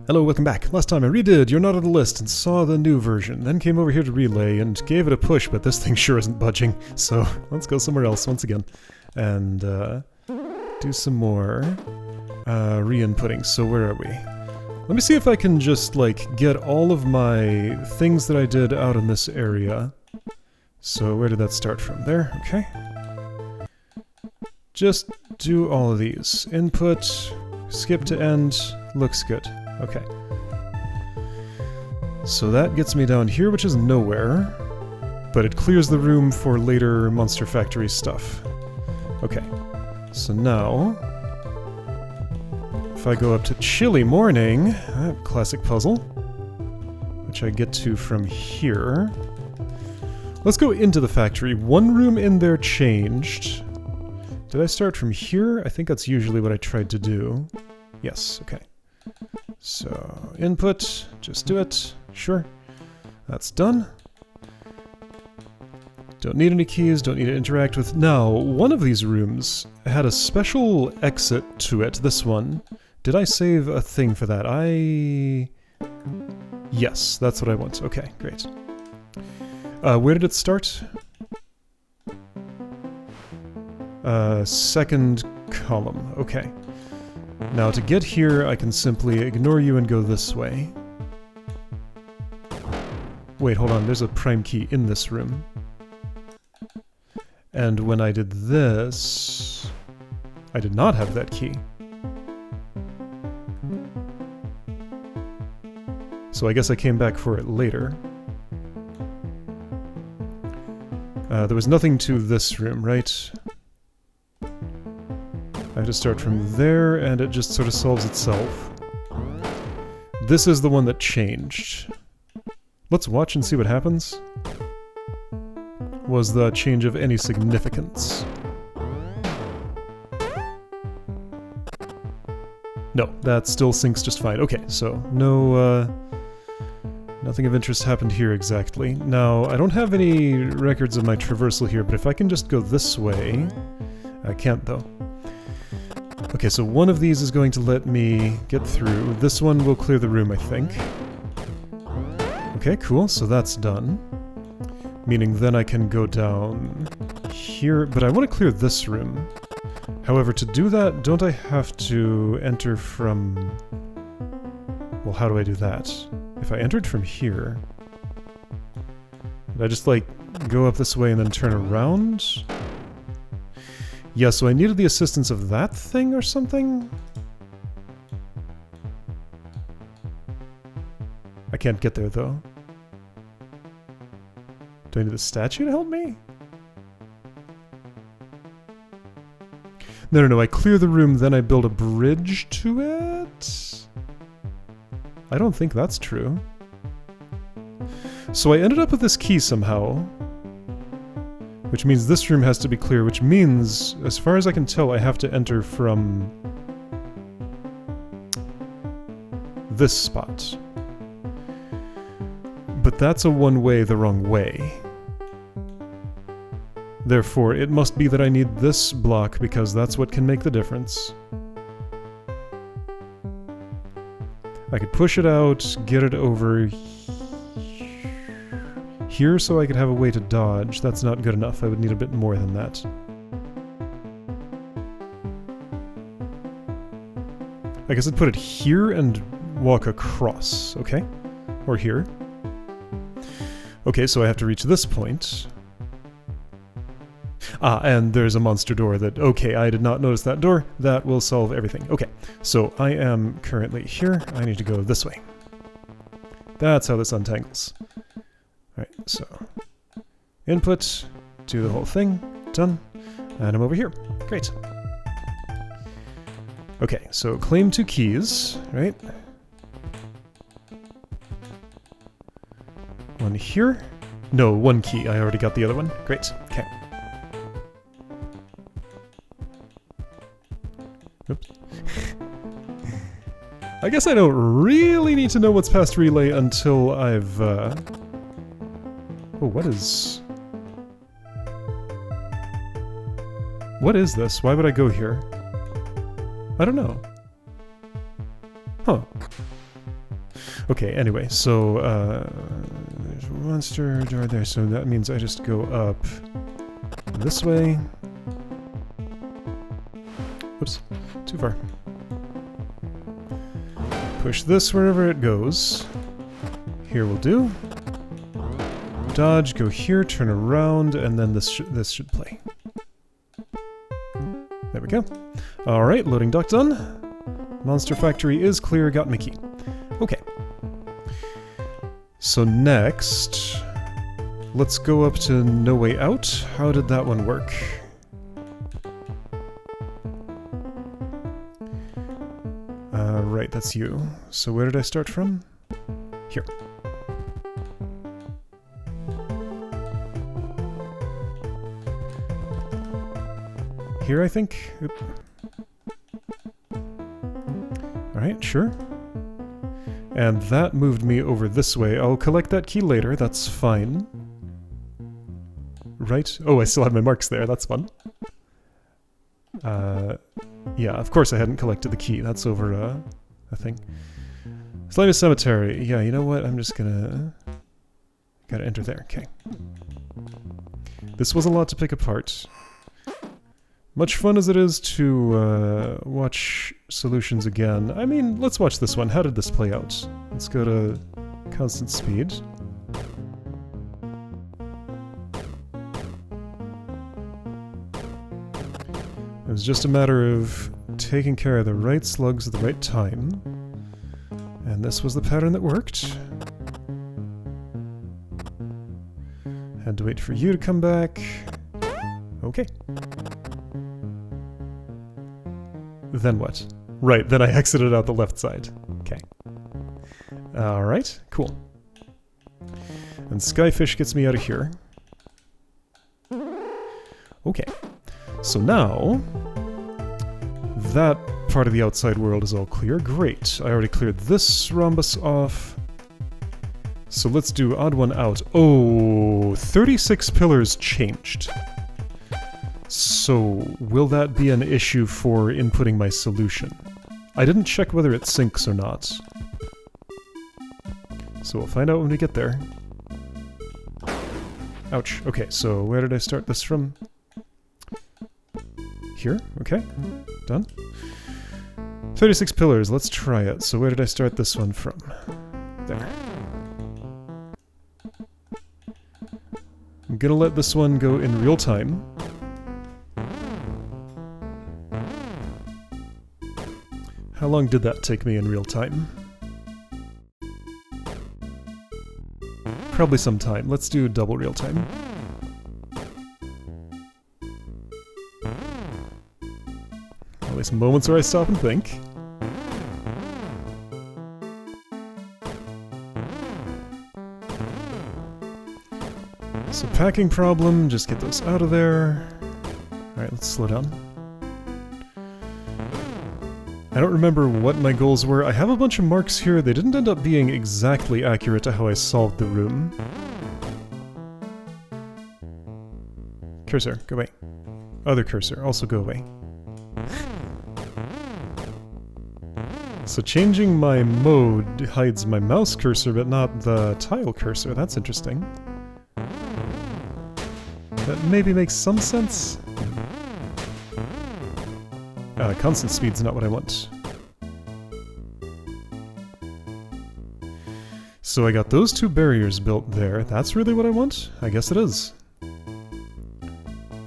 Hello, welcome back. Last time I redid You're Not on the List and saw the new version, then came over here to relay and gave it a push, but this thing sure isn't budging. So let's go somewhere else once again and do some more re-inputting. So where are we? Let me see if I can just like get all of my things that I did out in this area. So where did that start from? There, okay. Just do all of these. Input, skip to end, looks good. Okay. So that gets me down here, which is nowhere, but it clears the room for later Monster Factory stuff. Okay. So now, if I go up to Chilly Morning, classic puzzle, which I get to from here. Let's go into the factory. One room in there changed. Did I start from here? I think that's usually what I tried to do. Yes, okay. So, input, just do it, sure. That's done. Don't need any keys, don't need to interact with... Now, one of these rooms had a special exit to it, this one. Did I save a thing for that? Yes, that's what I want. Okay, great. Where did it start? Second column, okay. Now to get here, I can simply ignore you and go this way. Wait, hold on, there's a prime key in this room. And when I did this, I did not have that key. So I guess I came back for it later. There was nothing to this room, right? I have to start from there, and it just sort of solves itself. This is the one that changed. Let's watch and see what happens. Was the change of any significance? No, that still syncs just fine. Okay, so no, nothing of interest happened here exactly. Now, I don't have any records of my traversal here, but if I can just go this way... I can't, though. Okay, so one of these is going to let me get through. This one will clear the room, I think. Okay, cool, so that's done. Meaning then I can go down here, but I want to clear this room. However, to do that, don't I have to enter from... Well, how do I do that? If I entered from here... Did I just, like, go up this way and then turn around? Yeah, so I needed the assistance of that thing or something? I can't get there, though. Do I need the statue to help me? No, I clear the room, then I build a bridge to it? I don't think that's true. So I ended up with this key somehow. Which means this room has to be clear, which means, as far as I can tell, I have to enter from... this spot. But that's a one-way the wrong way. Therefore, it must be that I need this block, because that's what can make the difference. I could push it out, get it over here so I could have a way to dodge. That's not good enough. I would need a bit more than that. I guess I'd put it here and walk across, okay? Or here. Okay, so I have to reach this point. Ah, and there's a monster door that... Okay, I did not notice that door. That will solve everything. Okay, so I am currently here. I need to go this way. That's how this untangles. Alright, so... Input, do the whole thing, done. And I'm over here. Great. Okay, so claim 2 keys, right? One here. No, 1 key. I already got the other one. Great. Okay. Oops. I guess I don't really need to know what's past relay until I've, Oh, what is... What is this? Why would I go here? I don't know. Huh. Okay, anyway, so there's a monster door there, so that means I just go up this way. Oops, too far. Push this wherever it goes. Here will do. Dodge, go here, turn around, and then this should play. There we go. Alright, loading dock done. Monster Factory is clear, got my key. Okay. So next, let's go up to No Way Out. How did that one work? Right, that's you. So where did I start from? Here. Here, I think? Oop. Alright, sure. And that moved me over this way. I'll collect that key later, that's fine. Right? Oh, I still have my marks there, that's fun. Yeah, of course I hadn't collected the key. That's over, a thing. Slimy Cemetery. Yeah, you know what? I'm just gonna... Gotta enter there, okay. This was a lot to pick apart. Much fun as it is to watch solutions again. I mean, let's watch this one. How did this play out? Let's go to constant speed. It was just a matter of taking care of the right slugs at the right time. And this was the pattern that worked. Had to wait for you to come back. Okay. Then what? Right, then I exited out the left side. Okay. Alright, cool. And Skyfish gets me out of here. Okay. So now, that part of the outside world is all clear. Great. I already cleared this rhombus off. So let's do odd one out. Oh, 36 pillars changed. So, will that be an issue for inputting my solution? I didn't check whether it syncs or not. So we'll find out when we get there. Ouch. Okay, so where did I start this from? Here? Okay. Done. 36 pillars, let's try it. So where did I start this one from? There. I'm gonna let this one go in real time. How long did that take me in real time? Probably some time. Let's do double real time. At least moments where I stop and think. So packing problem, just get those out of there. Alright, let's slow down. I don't remember what my goals were. I have a bunch of marks here. They didn't end up being exactly accurate to how I solved the room. Cursor, go away. Other cursor, also go away. So changing my mode hides my mouse cursor, but not the tile cursor. That's interesting. That maybe makes some sense. Constant speed's not what I want. So I got those two barriers built there. That's really what I want? I guess it is.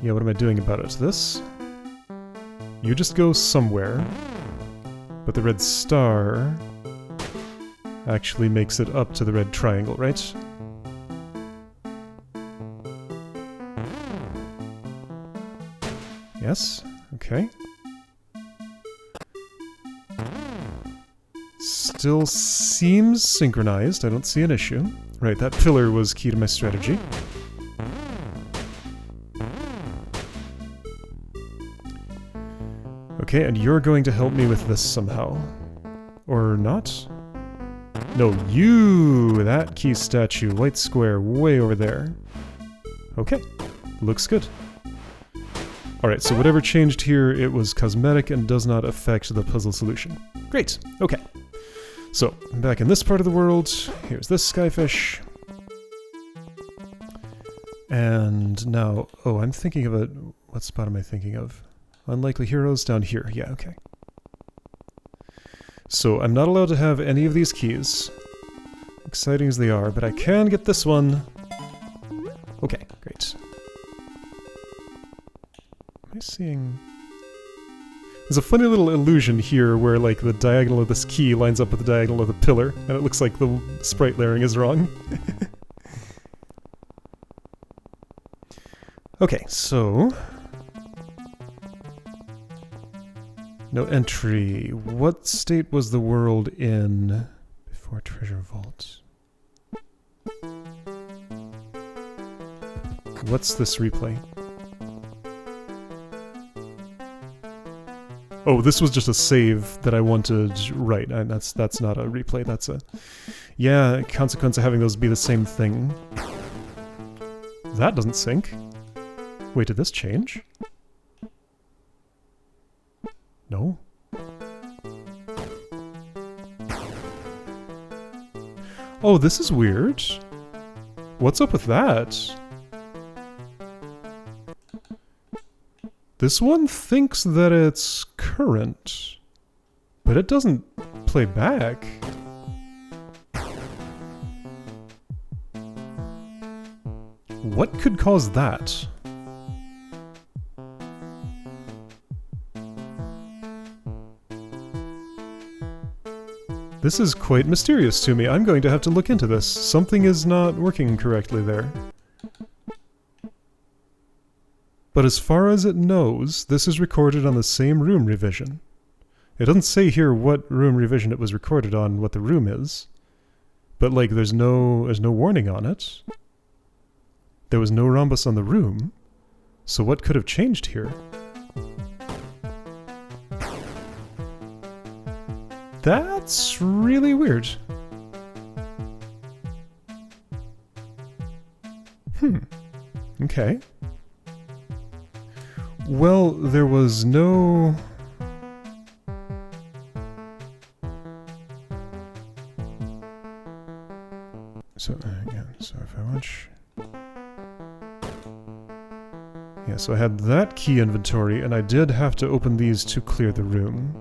Yeah, what am I doing about it? This? You just go somewhere. But the red star actually makes it up to the red triangle, right? Yes? Okay. Still seems synchronized. I don't see an issue. Right, that pillar was key to my strategy. Okay, and you're going to help me with this somehow. Or not? No, you! That key statue, white square, way over there. Okay, looks good. Alright, so whatever changed here, it was cosmetic and does not affect the puzzle solution. Great, okay. So, back in this part of the world, here's this skyfish. And now, oh, I'm thinking of a, what spot am I thinking of? Unlikely heroes down here, yeah, okay. So, I'm not allowed to have any of these keys. Exciting as they are, but I can get this one. Okay, great. Am I seeing... There's a funny little illusion here where, like, the diagonal of this key lines up with the diagonal of the pillar, and it looks like the sprite layering is wrong. Okay, so... No entry. What state was the world in before Treasure Vault? What's this replay? Oh, this was just a save that I wanted right. That's not a replay, that's a... Yeah, consequence of having those be the same thing. That doesn't sync. Wait, did this change? No? Oh, this is weird. What's up with that? This one thinks that it's current, but it doesn't play back. What could cause that? This is quite mysterious to me. I'm going to have to look into this. Something is not working correctly there. But as far as it knows, this is recorded on the same room revision. It doesn't say here what room revision it was recorded on, what the room is. But, like, there's no warning on it. There was no rhombus on the room. So what could have changed here? That's really weird. Okay. Well, there was no... So, again, so if I watch... Yeah, so I had that key inventory, and I did have to open these to clear the room.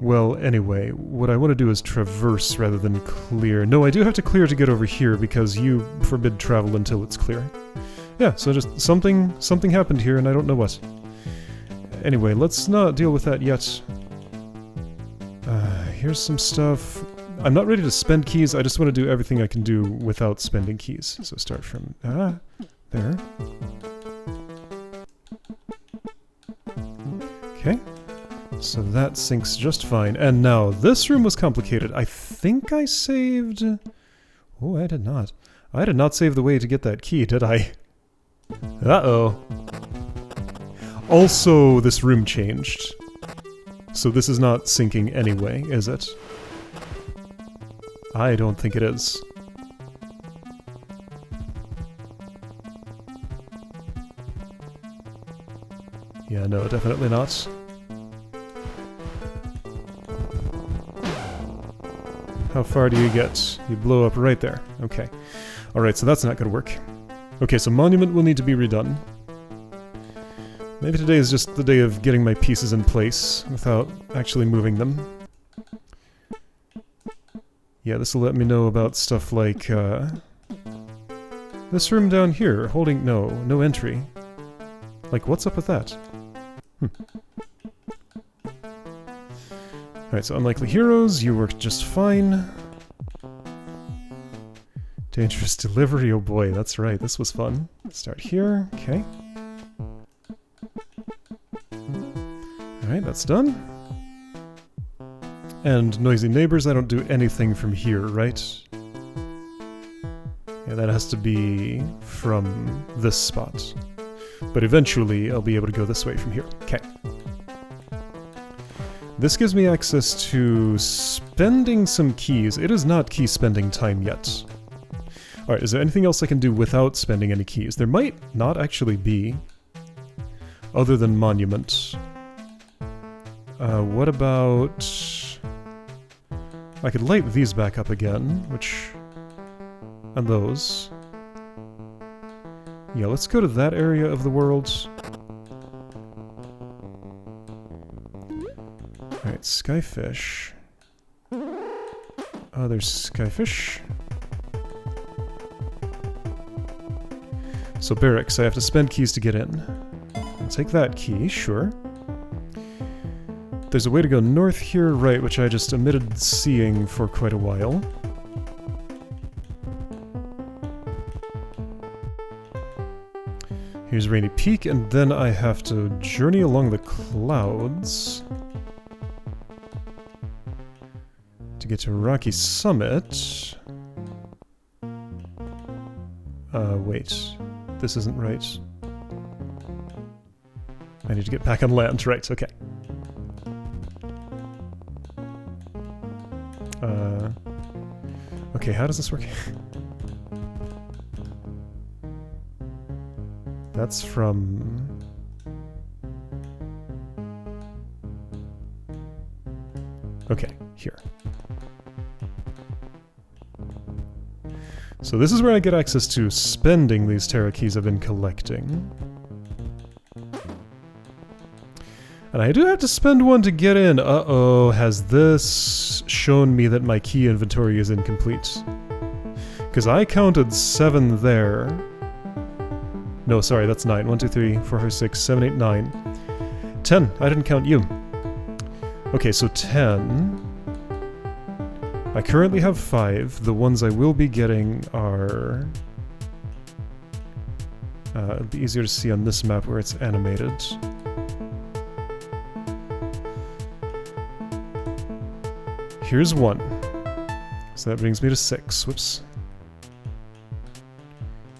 Well, anyway, what I want to do is traverse rather than clear. No, I do have to clear to get over here, because you forbid travel until it's clear. Yeah, so just something happened here, and I don't know what. Anyway, let's not deal with that yet. Here's some stuff. I'm not ready to spend keys, I just want to do everything I can do without spending keys. So start from... there. Okay. So that syncs just fine. And now, this room was complicated. I think I saved... Oh, I did not. I did not save the way to get that key, did I? Uh-oh. Also, this room changed. So this is not syncing anyway, is it? I don't think it is. Yeah, no, definitely not. How far do you get? You blow up right there. Okay. Alright, so that's not gonna work. Okay, so Monument will need to be redone. Maybe today is just the day of getting my pieces in place without actually moving them. Yeah, this will let me know about stuff like, this room down here, holding... no entry. Like, what's up with that? Alright, so Unlikely Heroes, you worked just fine. Dangerous Delivery, oh boy, that's right, this was fun. Start here, okay. Alright, that's done. And Noisy Neighbors, I don't do anything from here, right? Yeah, that has to be from this spot. But eventually, I'll be able to go this way from here. Okay. This gives me access to spending some keys. It is not key spending time yet. Alright, is there anything else I can do without spending any keys? There might not actually be. Other than Monument. What about... I could light these back up again, which... And those. Yeah, let's go to that area of the world. Alright, skyfish. There's skyfish. So barracks, I have to spend keys to get in. I'll take that key, sure. There's a way to go north here, right, which I just omitted seeing for quite a while. Here's Rainy Peak, and then I have to journey along the clouds to get to Rocky Summit. Wait. This isn't right. I need to get back on land, right, okay. Okay, how does this work? That's from... Okay, here. So this is where I get access to spending these Terra keys I've been collecting. And I do have to spend one to get in. Uh-oh, has this shown me that my key inventory is incomplete? Because I counted 7 there. No, sorry, that's 9. 1, 2, 3, 4, 5, 6, 7, 8, 9. 10. I didn't count you. Okay, so 10. I currently have 5. The ones I will be getting are... it'll be easier to see on this map where it's animated. Here's 1. So that brings me to 6. Whoops.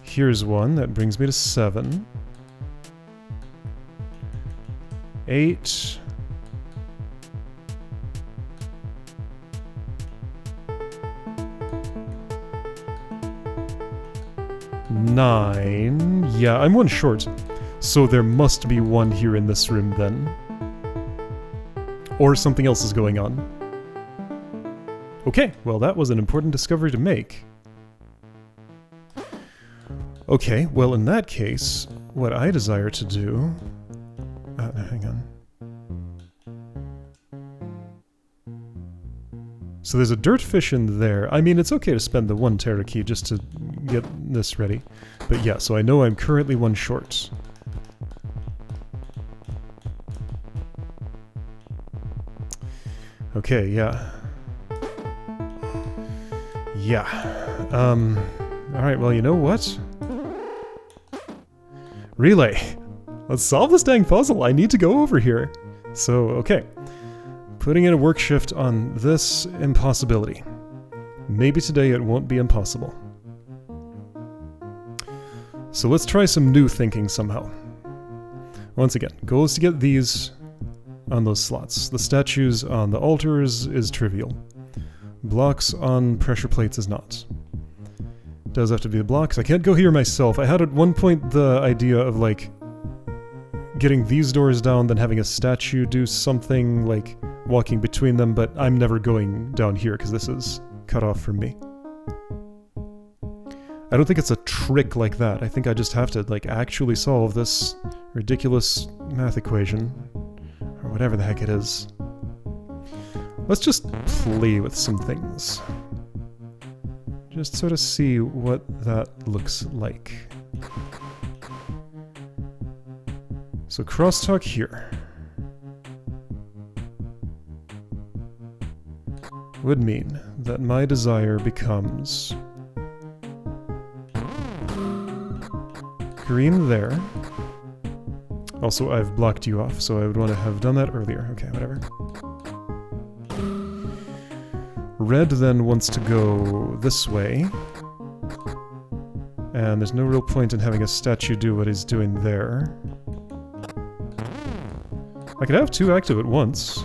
Here's 1. That brings me to 7. 8. 9. Yeah, I'm 1 short. So there must be 1 here in this room then. Or something else is going on. Okay, well that was an important discovery to make. Okay, well in that case, what I desire to do... hang on. So there's a dirtfish in there. I mean, it's okay to spend the 1 Terra key just to get this ready. But yeah, so I know I'm currently 1 short. Okay, yeah. Yeah. Alright, well, you know what? Relay! Let's solve this dang puzzle! I need to go over here! So, okay. Putting in a work shift on this impossibility. Maybe today it won't be impossible. So let's try some new thinking somehow. Once again, goal is to get these on those slots. The statues on the altars is trivial. Blocks on pressure plates is not. Does have to be the blocks. I can't go here myself. I had at one point the idea of like getting these doors down, then having a statue do something like walking between them, but I'm never going down here because this is cut off from me. I don't think it's a trick like that. I think I just have to like actually solve this ridiculous math equation or whatever the heck it is. Let's just play with some things. Just sort of see what that looks like. So crosstalk here. Would mean that my desire becomes green there. Also, I've blocked you off, so I would want to have done that earlier. Okay, whatever. Red then wants to go this way. And there's no real point in having a statue do what he's doing there. I could have 2 active at once.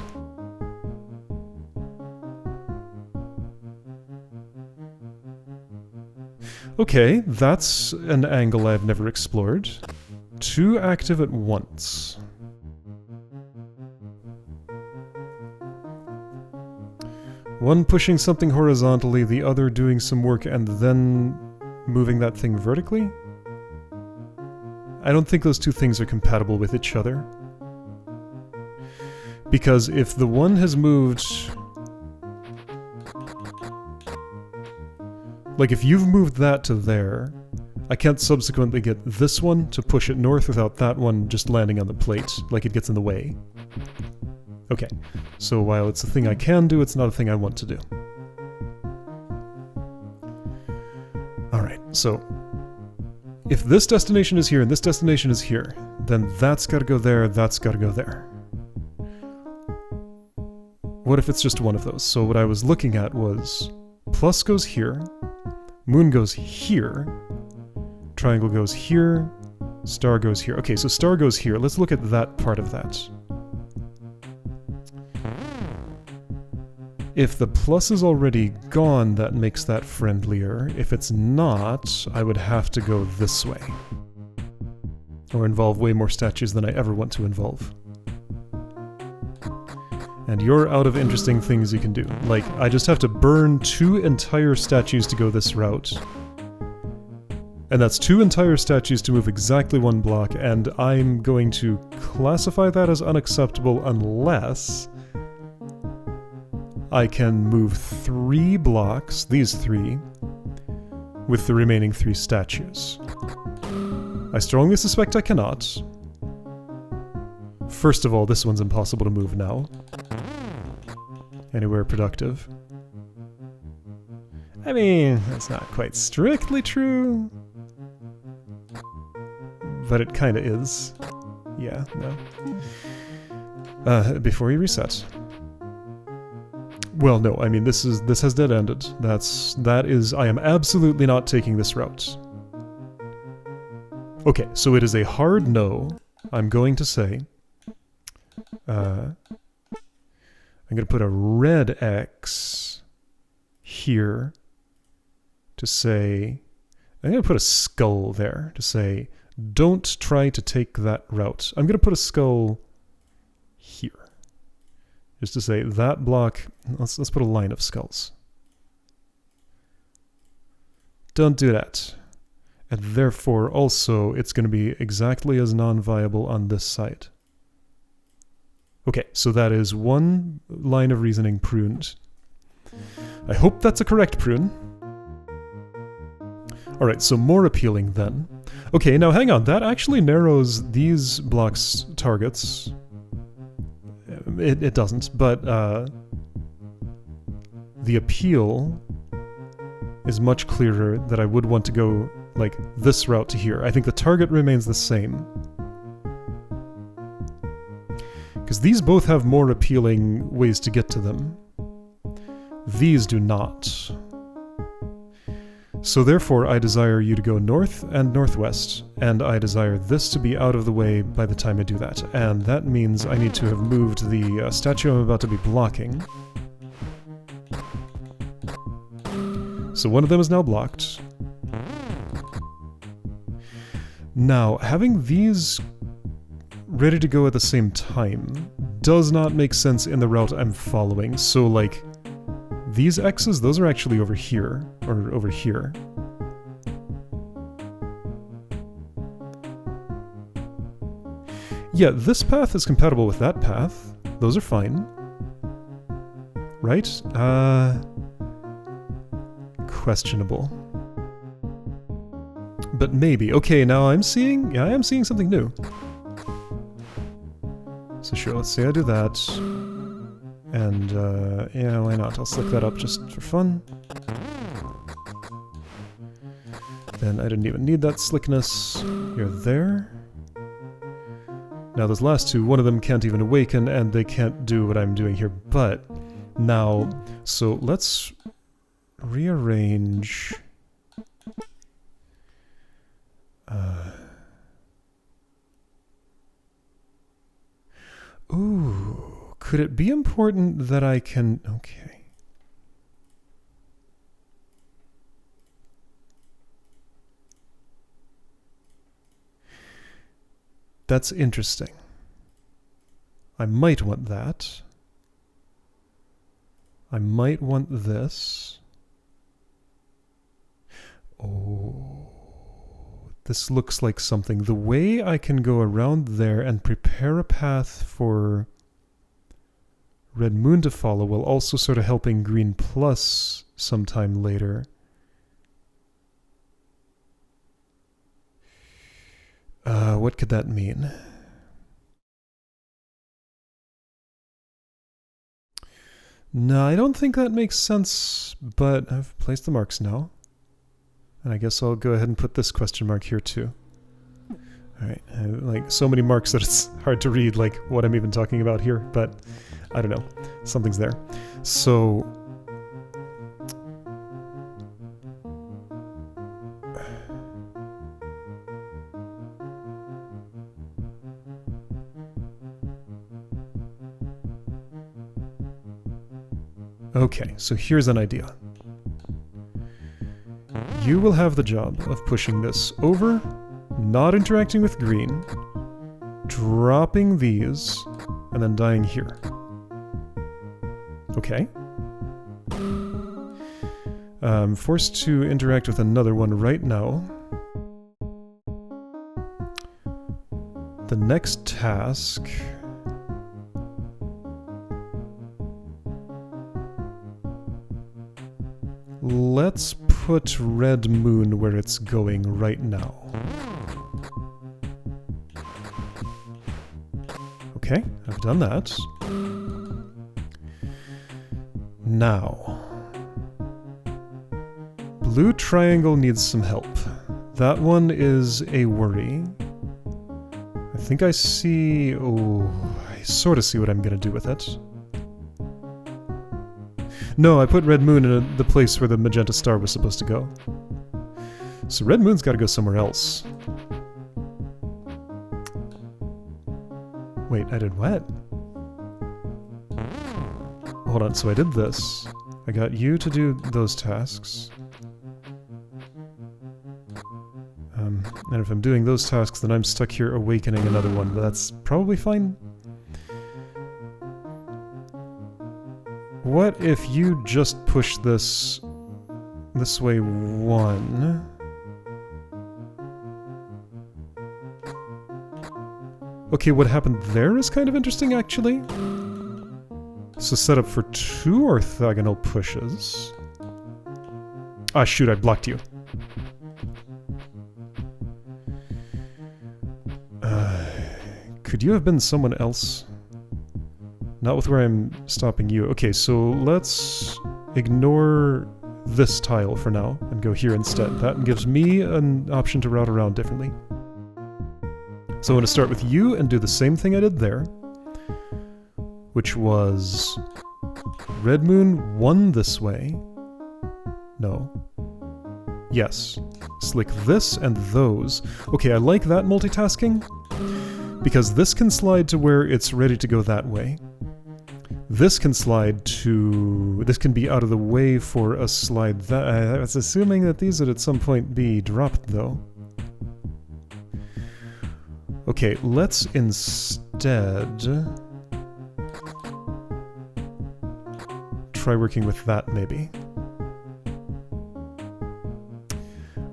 Okay, that's an angle I've never explored. 2 active at once. One pushing something horizontally, the other doing some work and then moving that thing vertically? I don't think those two things are compatible with each other. Because if the one has moved... Like, if you've moved that to there, I can't subsequently get this one to push it north without that one just landing on the plate, like it gets in the way. Okay, so while it's a thing I can do, it's not a thing I want to do. Alright, so... if this destination is here and this destination is here, then that's gotta go there, that's gotta go there. What if it's just one of those? So what I was looking at was... plus goes here, moon goes here, triangle goes here, star goes here. Okay, so star goes here. Let's look at that part of that. If the plus is already gone, that makes that friendlier. If it's not, I would have to go this way. Or involve way more statues than I ever want to involve. And you're out of interesting things you can do. Like, I just have to burn 2 entire statues to go this route. And that's 2 entire statues to move exactly 1 block, and I'm going to classify that as unacceptable unless I can move 3 blocks, these 3, with the remaining 3 statues. I strongly suspect I cannot. First of all, this one's impossible to move now. Anywhere productive. I mean, that's not quite strictly true. But it kinda is. Yeah, no. Before you reset. Well, no, I mean, this has dead-ended. That is, I am absolutely not taking this route. Okay, so it is a hard no, I'm going to say. I'm going to put a red X here to say... I'm going to put a skull there to say, don't try to take that route. I'm going to put a skull here. Just to say, that block... Let's put a line of skulls. Don't do that. And therefore, also, it's going to be exactly as non-viable on this side. Okay, so that is 1 line of reasoning pruned. I hope that's a correct prune. Alright, so more appealing then. Okay, now hang on, that actually narrows these blocks' targets. It doesn't, but the appeal is much clearer that I would want to go, like, this route to here. I think the target remains the same. Because these both have more appealing ways to get to them. These do not. So therefore, I desire you to go north and northwest, and I desire this to be out of the way by the time I do that. And that means I need to have moved the statue I'm about to be blocking. So one of them is now blocked. Now, having these ready to go at the same time does not make sense in the route I'm following. So, like, these X's, those are actually over here, or over here. Yeah, this path is compatible with that path. Those are fine. Right? Questionable. But maybe. Okay, now I am seeing something new. So sure, let's say I do that. And, yeah, why not? I'll slick that up just for fun. Then I didn't even need that slickness. You're there. Now those last 2, one of them can't even awaken, and they can't do what I'm doing here. But, now, so let's rearrange... Ooh, could it be important that I can... Okay. That's interesting. I might want that. I might want this. Oh, this looks like something. The way I can go around there and prepare a path for Red Moon to follow while also sort of helping Green Plus sometime later. What could that mean? No, I don't think that makes sense, but I've placed the marks now. And I guess I'll go ahead and put this question mark here too. Alright, like so many marks that it's hard to read like what I'm even talking about here, but I don't know. Something's there. So okay, so here's an idea. You will have the job of pushing this over, not interacting with green, dropping these, and then dying here. Okay. I'm forced to interact with another one right now. The next task... Let's put Red Moon where it's going right now. Okay, I've done that. Now, blue triangle needs some help. That one is a worry. I think I see... Oh, I sort of see what I'm going to do with it. No, I put Red Moon in the place where the magenta star was supposed to go. So Red Moon's got to go somewhere else. Wait, I did what? Hold on, so I did this. I got you to do those tasks. And if I'm doing those tasks, then I'm stuck here awakening another one, but that's probably fine. What if you just push this way one? Okay, what happened there is kind of interesting, actually. So set up for 2 orthogonal pushes. Ah, shoot, I blocked you. Could you have been someone else? Not with where I'm stopping you. Okay, so let's ignore this tile for now and go here instead. That gives me an option to route around differently. So I'm going to start with you and do the same thing I did there, which was Red Moon 1 this way. No. Yes. Slick this and those. Okay, I like that multitasking, because this can slide to where it's ready to go that way. This can slide to... This can be out of the way for a slide that... I was assuming that these would at some point be dropped, though. Okay, let's instead... try working with that, maybe.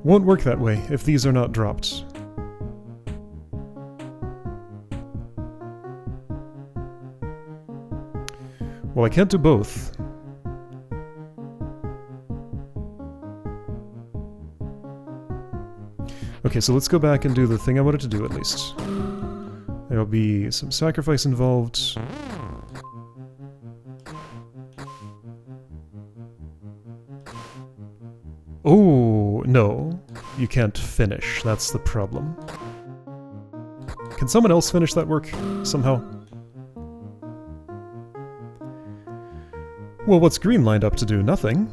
Won't work that way if these are not dropped. Well, I can't do both. Okay, so let's go back and do the thing I wanted to do, at least. There'll be some sacrifice involved. Oh, no. You can't finish. That's the problem. Can someone else finish that work, somehow? Well, what's green lined up to do? Nothing.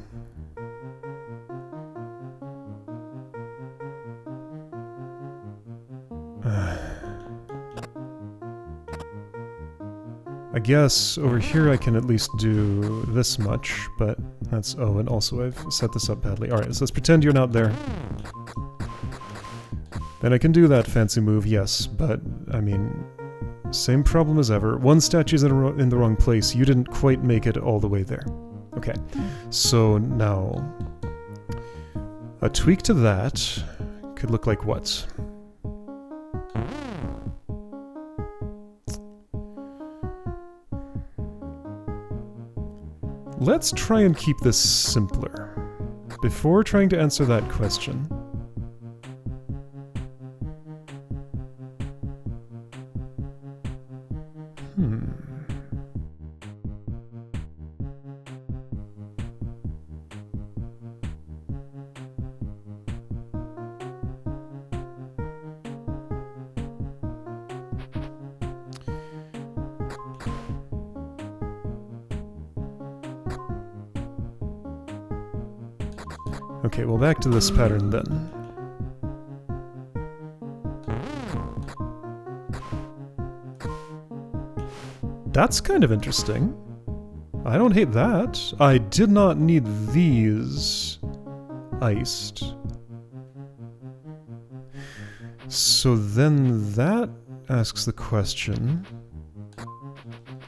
I guess over here I can at least do this much, but that's... Oh, and also I've set this up badly. Alright, so let's pretend you're not there. Then I can do that fancy move, yes, but, I mean... Same problem as ever. One statue's in the wrong place. You didn't quite make it all the way there. Okay, so now a tweak to that could look like what? Let's try and keep this simpler. Before trying to answer that question, okay, well, back to this pattern then. That's kind of interesting. I don't hate that. I did not need these iced. So then that asks the question,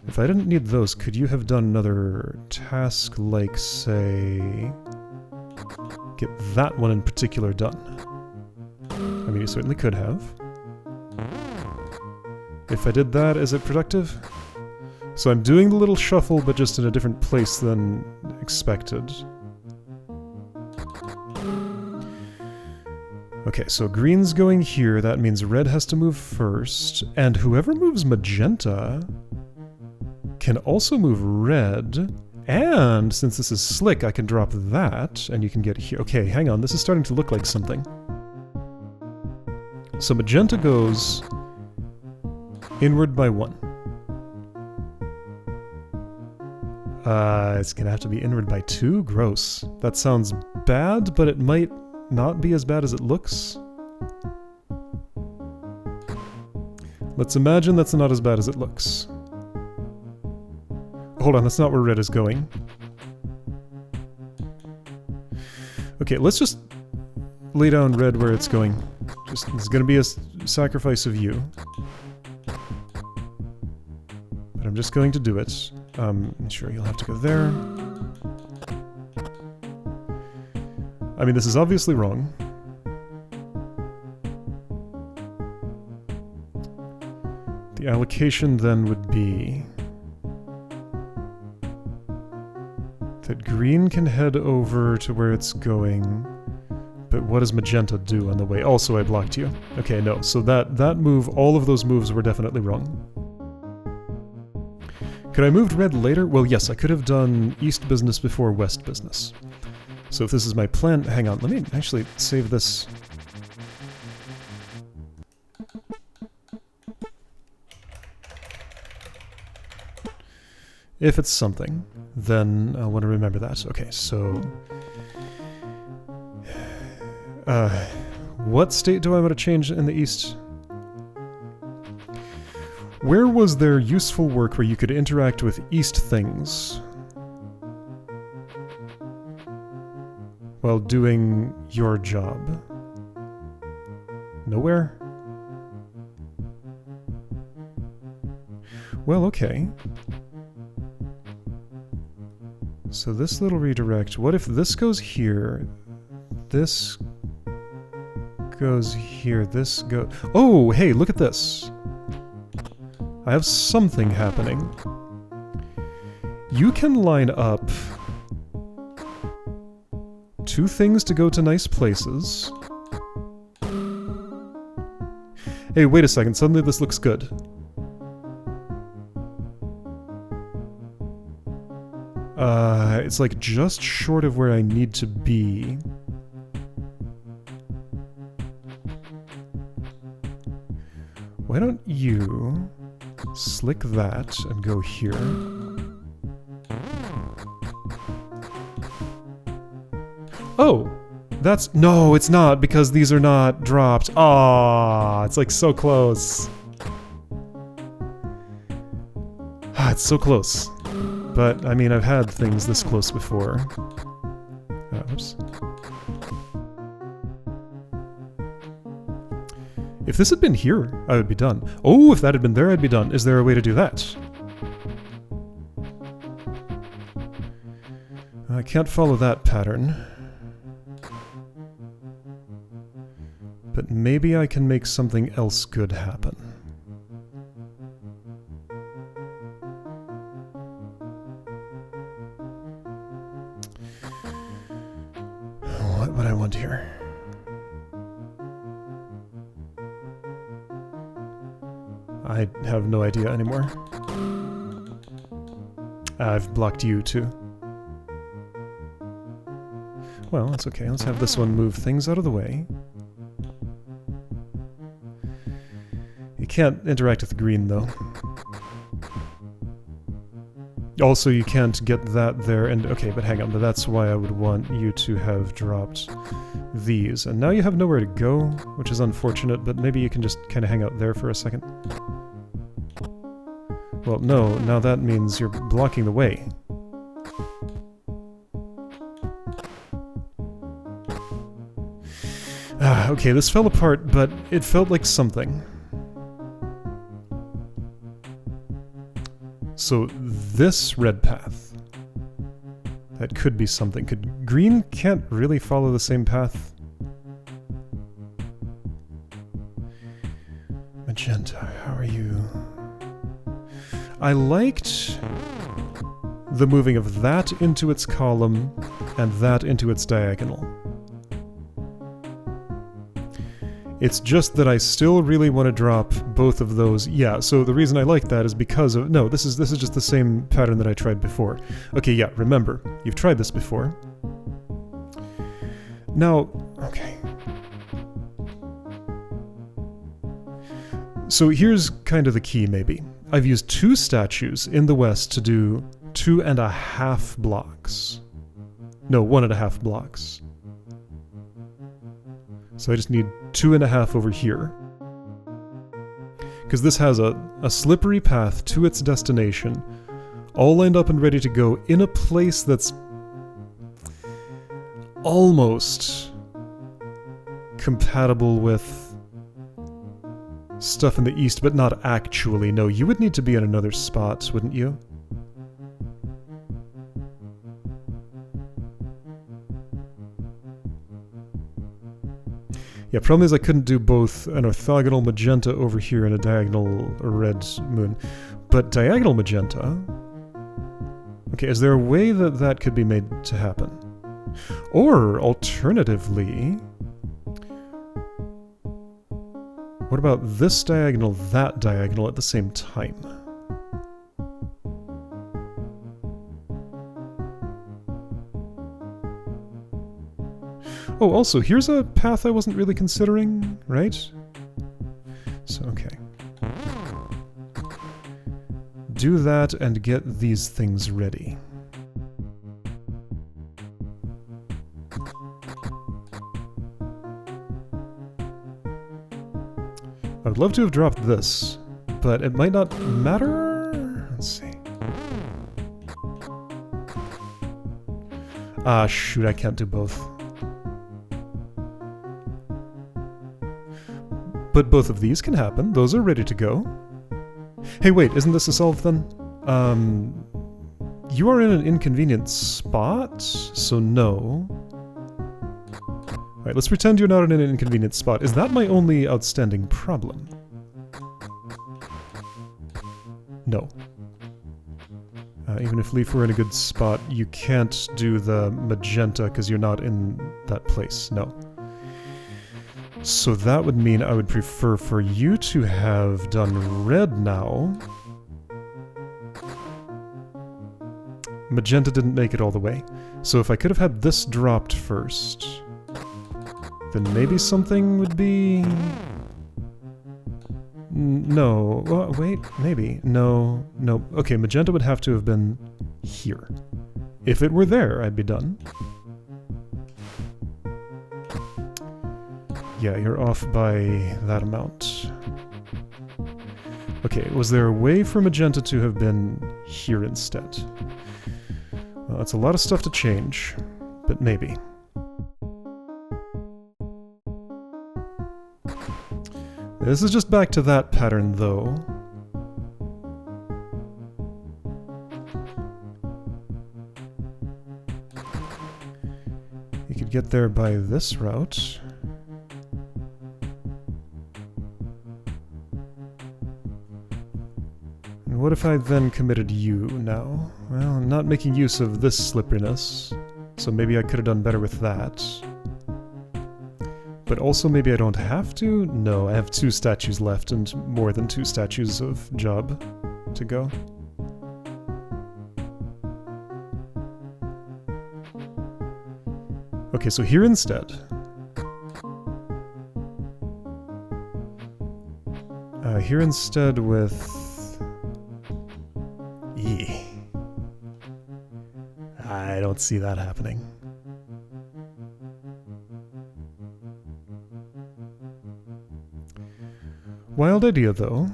if I didn't need those, could you have done another task like, say, get that one in particular done? I mean, you certainly could have. If I did that, is it productive? So I'm doing the little shuffle, but just in a different place than expected. Okay, so green's going here, that means red has to move first, and whoever moves magenta can also move red, and since this is slick, I can drop that, and you can get here. Okay, hang on, this is starting to look like something. So magenta goes inward by 1. It's gonna have to be inward by 2? Gross. That sounds bad, but it might not be as bad as it looks. Let's imagine that's not as bad as it looks. Hold on, that's not where red is going. Okay, let's just lay down red where it's going. Just, it's gonna be a sacrifice of you. But I'm just going to do it. Sure, you'll have to go there. I mean, this is obviously wrong. The allocation then would be that green can head over to where it's going, but what does magenta do on the way? Also, I blocked you. Okay, no, so that move, all of those moves were definitely wrong. Could I moved red later? Well, yes, I could have done east business before west business. So if this is my plan, hang on, let me actually save this. If it's something, then I'll want to remember that. Okay, so what state do I want to change in the east? Where was there useful work where you could interact with east things while doing your job? Nowhere? Well, okay. So this little redirect, what if this goes here, this goes here, this goes... Oh, hey, look at this! I have something happening. You can line up 2 things to go to nice places. Hey, wait a second, suddenly this looks good. It's like just short of where I need to be. Why don't you slick that and go here? Oh! That's... No, it's not, because these are not dropped. Ah, it's like so close. Ah, it's so close. But, I mean, I've had things this close before. Oops. If this had been here, I would be done. Oh, if that had been there, I'd be done. Is there a way to do that? I can't follow that pattern. But maybe I can make something else good happen. What would I want here? I have no idea anymore. I've blocked you too. Well, that's okay. Let's have this one move things out of the way. You can't interact with green, though. Also, you can't get that there, and okay, but hang on, but that's why I would want you to have dropped these. And now you have nowhere to go, which is unfortunate, but maybe you can just kind of hang out there for a second. Well, no, now that means you're blocking the way. Okay, this fell apart, but it felt like something. So this red path, that could be something. Green can't really follow the same path. Magenta, how are you? I liked the moving of that into its column and that into its diagonal. It's just that I still really want to drop both of those. Yeah, so the reason I like that is because of... No, this is just the same pattern that I tried before. Okay, yeah, remember, you've tried this before. Now, okay. So here's kind of the key, maybe. I've used 2 statues in the west to do 2.5 blocks. No, 1.5 blocks. So I just need 2.5 over here. Because this has a slippery path to its destination, all lined up and ready to go in a place that's almost compatible with stuff in the east, but not actually. No, you would need to be in another spot, wouldn't you? Yeah, problem is I couldn't do both an orthogonal magenta over here and a diagonal red moon. But diagonal magenta... Okay, is there a way that that could be made to happen? Or, alternatively... What about this diagonal, that diagonal at the same time? Oh, also, here's a path I wasn't really considering, right? So, okay. Do that and get these things ready. I would love to have dropped this, but it might not matter? Let's see. Ah, shoot, I can't do both. But both of these can happen. Those are ready to go. Hey, wait, isn't this a solve then? You are in an inconvenient spot, so no. Alright, let's pretend you're not in an inconvenient spot. Is that my only outstanding problem? No. Even if Leaf were in a good spot, you can't do the magenta because you're not in that place. No. So that would mean I would prefer for you to have done red now. Magenta didn't make it all the way. So if I could have had this dropped first, then maybe something would be... No. Well, wait, maybe. No. No. Okay, magenta would have to have been here. If it were there, I'd be done. Yeah, you're off by that amount. Okay, was there a way for magenta to have been here instead? Well, that's a lot of stuff to change, but maybe. This is just back to that pattern, though. We could get there by this route. And what if I then committed you now? Well, I'm not making use of this slipperiness, so maybe I could have done better with that. But also maybe I don't have to? No, I have 2 statues left and more than 2 statues of job to go. Okay, so here instead. Here instead with... I don't see that happening. Wild idea, though.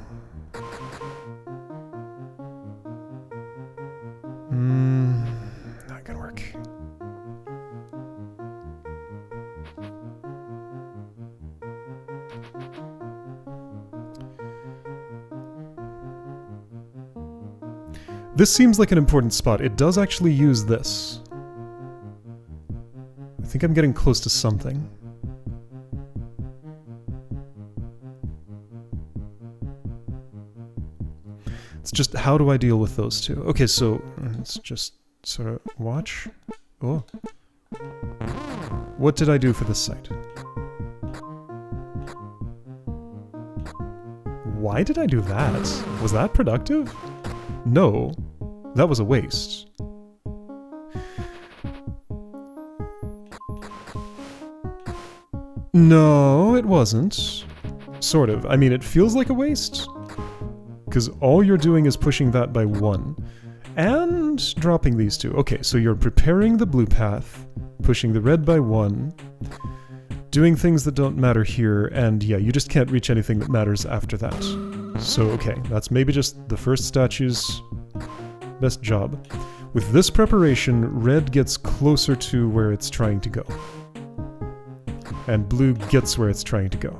Not gonna work. This seems like an important spot. It does actually use this. I think I'm getting close to something. It's just, how do I deal with those two? Okay, so let's just sort of watch. Oh. What did I do for this site? Why did I do that? Was that productive? No, that was a waste. No, it wasn't. Sort of. I mean, it feels like a waste. Because all you're doing is pushing that by 1. And dropping these 2. Okay, so you're preparing the blue path, pushing the red by 1, doing things that don't matter here, and yeah, you just can't reach anything that matters after that. So, okay, that's maybe just the first statue's best job. With this preparation, red gets closer to where it's trying to go. And blue gets where it's trying to go.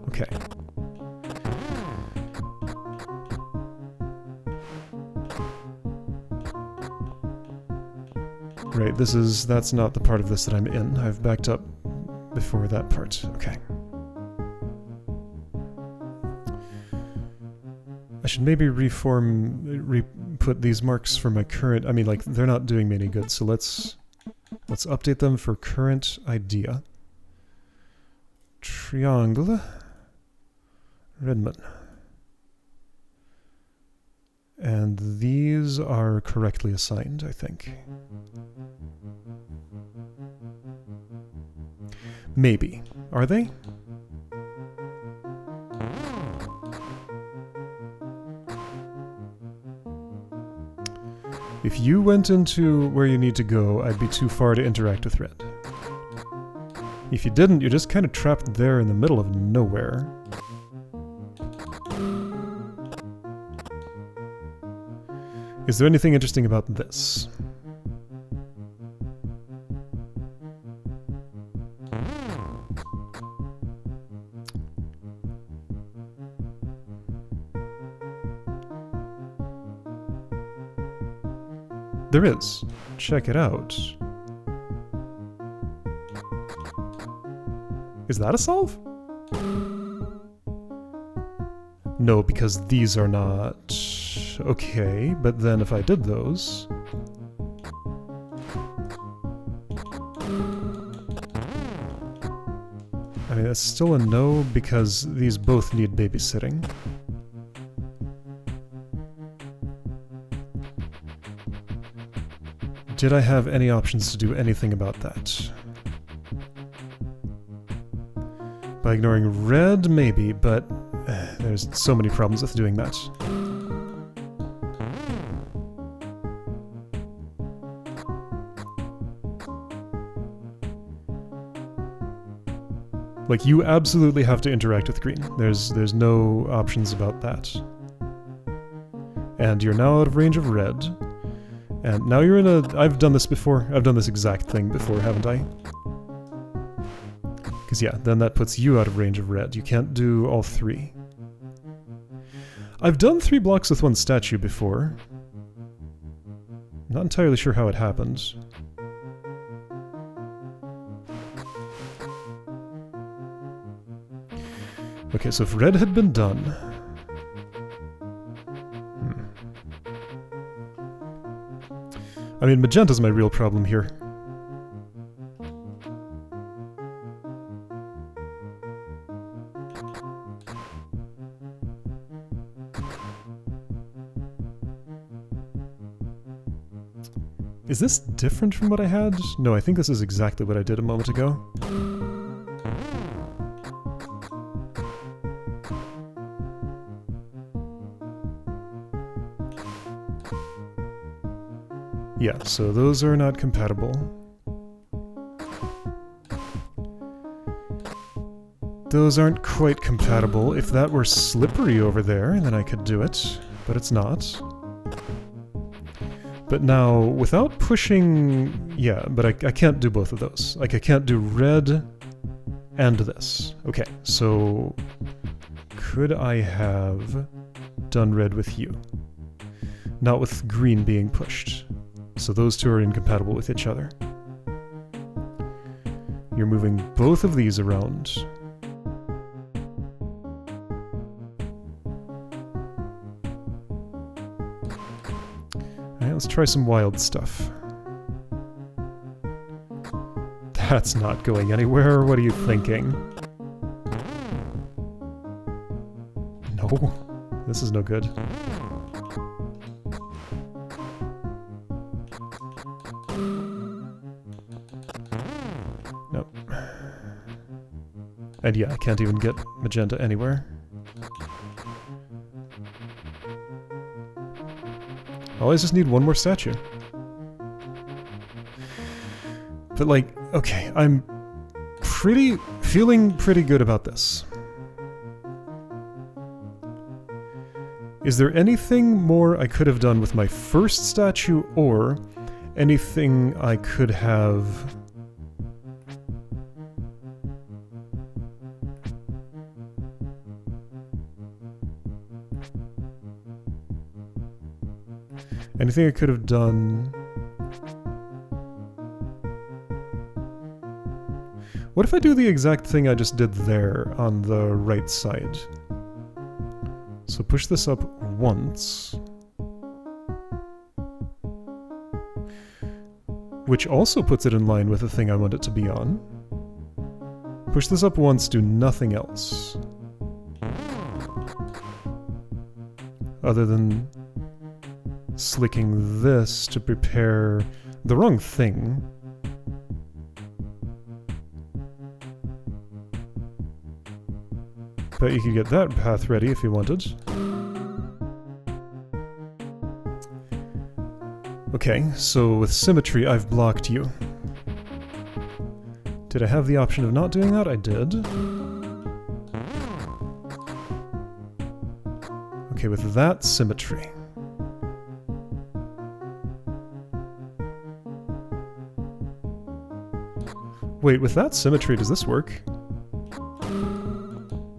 Okay. Right, that's not the part of this that I'm in. I've backed up before that part. Okay. I should maybe re-put these marks for my current... I mean, like, they're not doing me any good, so let's update them for current idea. Triangle. Redmond. And these are correctly assigned, I think. Maybe. Are they? If you went into where you need to go, I'd be too far to interact with red. If you didn't, you're just kind of trapped there in the middle of nowhere. Is there anything interesting about this? There is. Check it out. Is that a solve? No, because these are not... Okay, but then if I did those... I mean, that's still a no because these both need babysitting. Did I have any options to do anything about that? By ignoring red, maybe, but there's so many problems with doing that. Like, you absolutely have to interact with green. There's no options about that. And you're now out of range of red. And now you're in a... I've done this before. I've done this exact thing before, haven't I? Because yeah, then that puts you out of range of red. You can't do all 3. I've done 3 blocks with 1 statue before. Not entirely sure how it happened. Okay, so if red had been done... I mean, magenta's my real problem here. Is this different from what I had? No, I think this is exactly what I did a moment ago. Yeah, so those are not compatible. Those aren't quite compatible. If that were slippery over there, then I could do it, but it's not. But now, without pushing... Yeah, but I can't do both of those. Like, I can't do red and this. Okay, so... Could I have done red with you? Not with green being pushed. So those two are incompatible with each other. You're moving both of these around. Alright, let's try some wild stuff. That's not going anywhere. What are you thinking? No, this is no good. Nope. And yeah, I can't even get magenta anywhere. Oh, I just need one more statue. But like, okay, I'm feeling pretty good about this. Is there anything more I could have done with my first statue, or anything I could have... Anything I could have done... What if I do the exact thing I just did there on the right side? So push this up once. Which also puts it in line with the thing I want it to be on. Push this up once, do nothing else. Other than slicking this to prepare the wrong thing. Bet you could get that path ready if you wanted. Okay, so with symmetry I've blocked you. Did I have the option of not doing that? I did. Okay, with that symmetry. Wait, with that symmetry, does this work?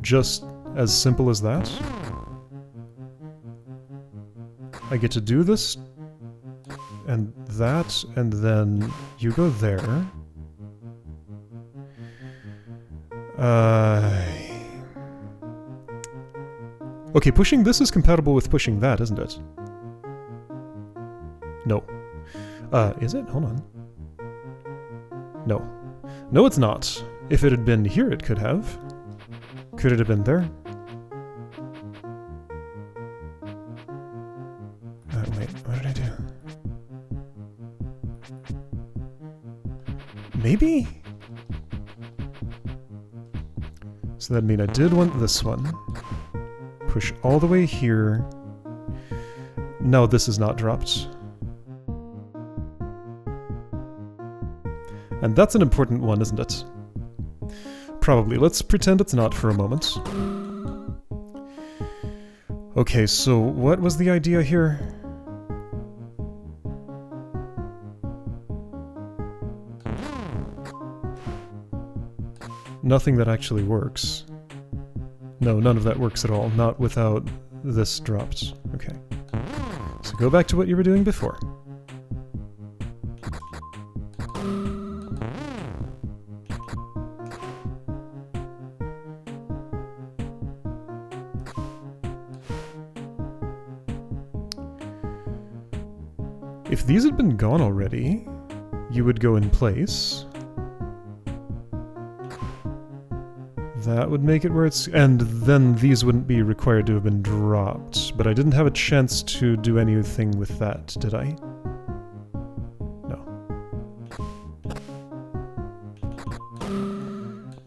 Just as simple as that? I get to do this, and that, and then you go there. Okay, pushing this is compatible with pushing that, isn't it? No. Is it? Hold on. No. No, it's not. If it had been here, it could have. Could it have been there? Wait, what did I do? Maybe? So that'd mean I did want this one. Push all the way here. No, this is not dropped. And that's an important one, isn't it? Probably. Let's pretend it's not for a moment. Okay, so what was the idea here? Nothing that actually works. No, none of that works at all. Not without this dropped. Okay. So go back to what you were doing before. If these had been gone already, you would go in place. That would make it where it's... And then these wouldn't be required to have been dropped. But I didn't have a chance to do anything with that, did I? No.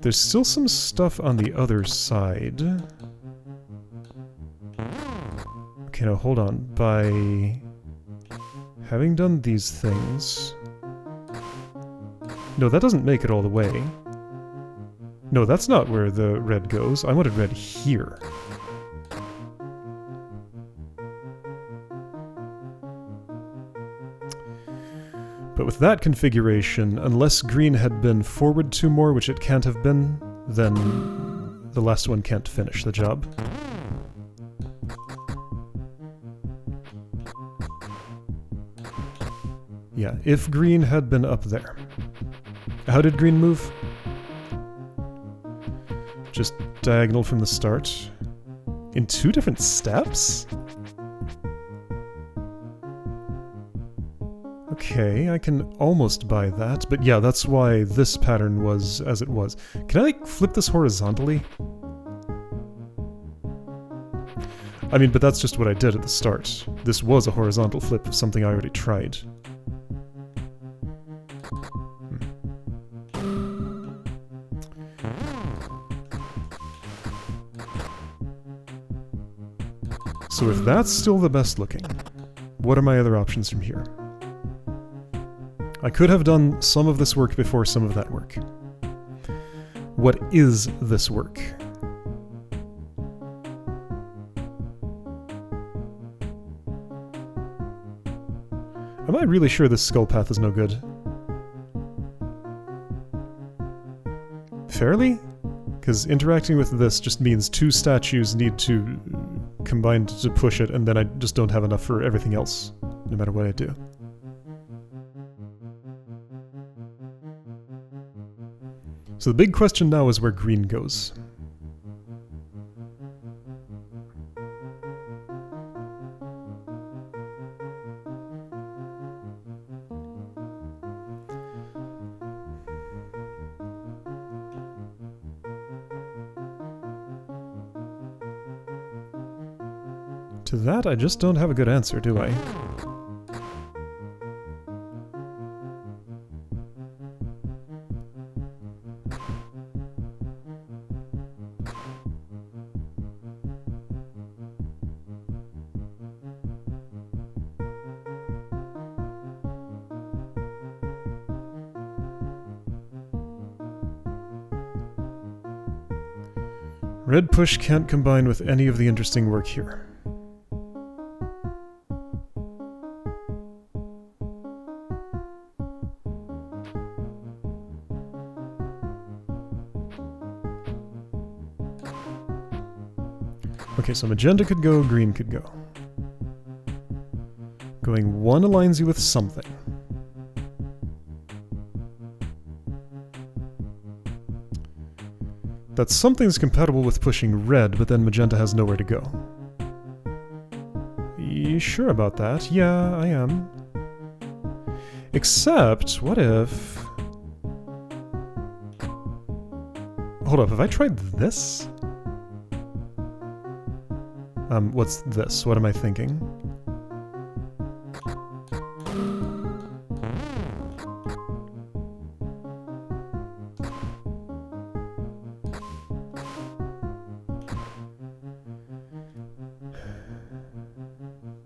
There's still some stuff on the other side. Okay, now hold on. By having done these things... No, that doesn't make it all the way. No, that's not where the red goes. I wanted red here. But with that configuration, unless green had been forward 2 more, which it can't have been, then the last one can't finish the job. Yeah, if green had been up there. How did green move? Just diagonal from the start. In 2 different steps? Okay, I can almost buy that, but yeah, that's why this pattern was as it was. Can I, like, flip this horizontally? I mean, but that's just what I did at the start. This was a horizontal flip of something I already tried. So if that's still the best looking, what are my other options from here? I could have done some of this work before some of that work. What is this work? Am I really sure this skull path is no good? Fairly? Because interacting with this just means 2 statues need to combine to push it, and then I just don't have enough for everything else, no matter what I do. So the big question now is where green goes. To that, I just don't have a good answer, do I? Red push can't combine with any of the interesting work here. Okay, so magenta could go, green could go. Going 1 aligns you with something. That something's compatible with pushing red, but then magenta has nowhere to go. You sure about that? Yeah, I am. Except, what if... Hold up, have I tried this? What's this? What am I thinking?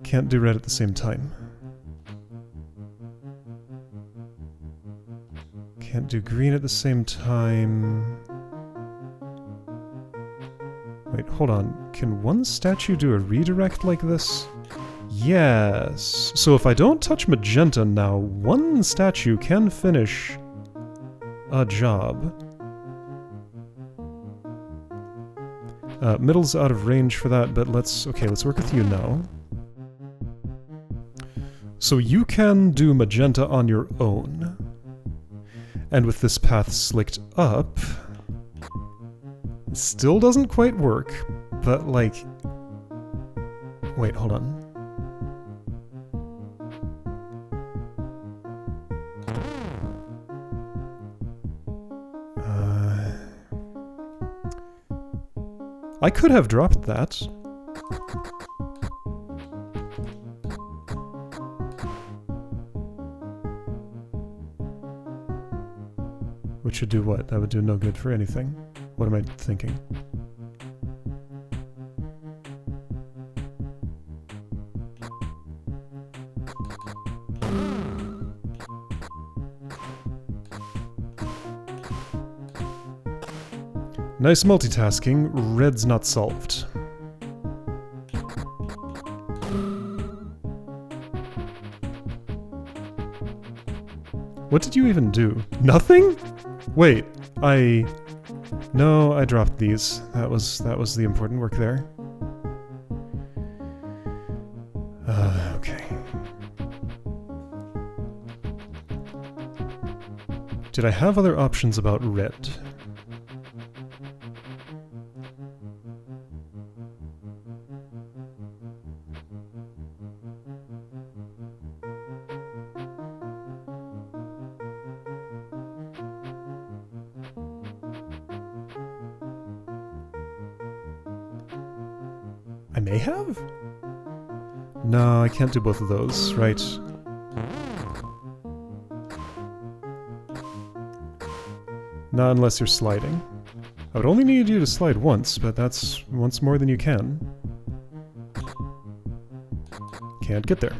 Can't do red at the same time. Can't do green at the same time. Wait, hold on. Can one statue do a redirect like this? Yes. So if I don't touch magenta now, one statue can finish a job. Middle's out of range for that, but let's work with you now. So you can do magenta on your own. And with this path slicked up, it still doesn't quite work, but like... Wait, hold on. I could have dropped that. Which should do what? That would do no good for anything. What am I thinking? Nice multitasking. Red's not solved. What did you even do? Nothing? Wait, No, I dropped these. That was the important work there. Okay. Did I have other options about red? I may have? No, I can't do both of those, right? Not unless you're sliding. I would only need you to slide once, but that's once more than you can. Can't get there.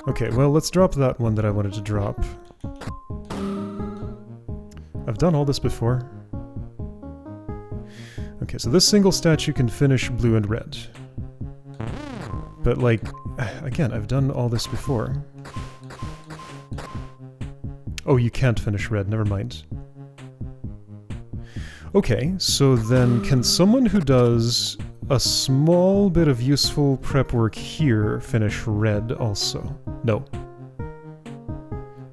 Okay, well, let's drop that one that I wanted to drop. I've done all this before. Okay, so this single statue can finish blue and red. But, like, again, I've done all this before. Oh, you can't finish red, never mind. Okay, so then can someone who does a small bit of useful prep work here finish red also? No.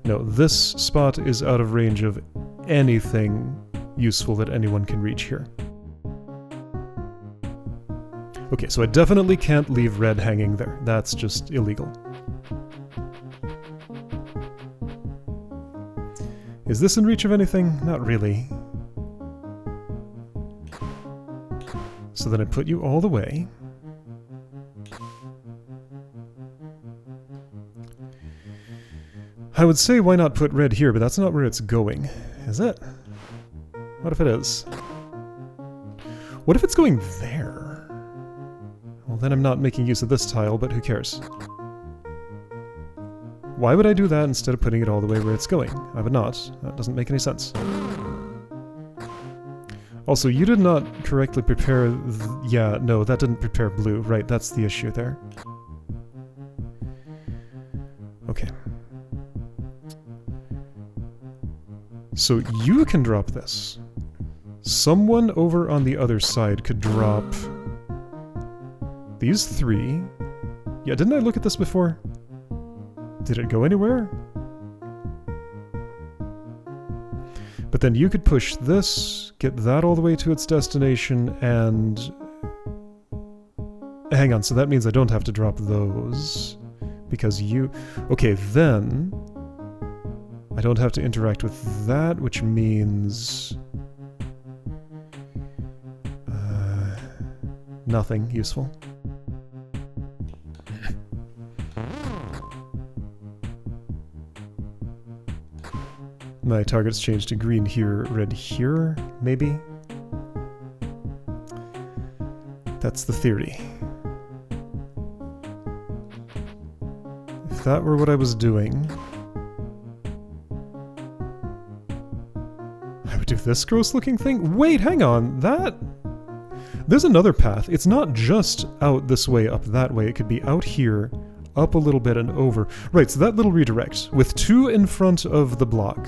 No, this spot is out of range of anything useful that anyone can reach here. Okay, so I definitely can't leave red hanging there. That's just illegal. Is this in reach of anything? Not really. So then I put you all the way. I would say why not put red here, but that's not where it's going. Is it? What if it is? What if it's going there? Well, then I'm not making use of this tile, but who cares? Why would I do that instead of putting it all the way where it's going? I would not. That doesn't make any sense. Also, you did not correctly prepare yeah, no, that didn't prepare blue. Right, that's the issue there. Okay. So you can drop this. Someone over on the other side could drop these three. Yeah, didn't I look at this before? Did it go anywhere? But then you could push this, get that all the way to its destination, and... Hang on, so that means I don't have to drop those. Because you... Okay, then... I don't have to interact with that, which means... nothing useful. My target's changed to green here, red here, maybe? That's the theory. If that were what I was doing... I would do this gross-looking thing? Wait, hang on, that... There's another path. It's not just out this way, up that way. It could be out here, up a little bit and over. Right, so that little redirect, with two in front of the block.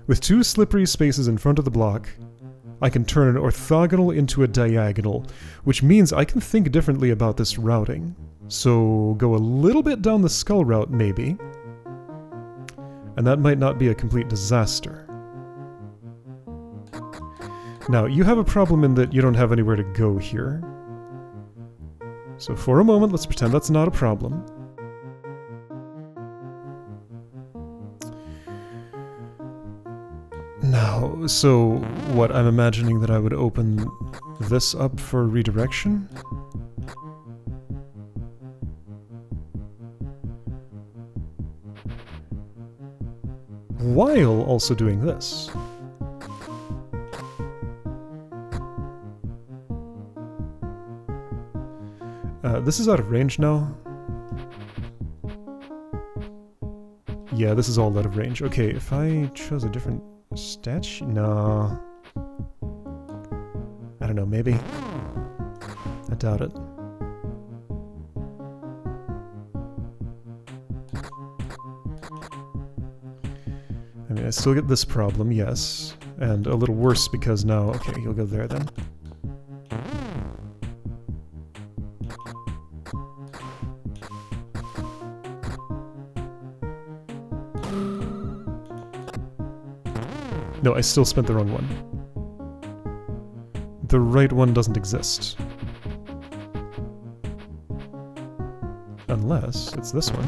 With two slippery spaces in front of the block, I can turn an orthogonal into a diagonal, which means I can think differently about this routing. So go a little bit down the skull route, maybe. And that might not be a complete disaster. Now, you have a problem in that you don't have anywhere to go here. So for a moment, let's pretend that's not a problem. Now, so what, I'm imagining that I would open this up for redirection? While also doing this. This is out of range now. Yeah, this is all out of range. Okay, if I chose a different statue? No. I don't know, maybe? I doubt it. I mean, I still get this problem, yes. And a little worse because now... Okay, you'll go there then. No, I still spent the wrong one. The right one doesn't exist. Unless it's this one.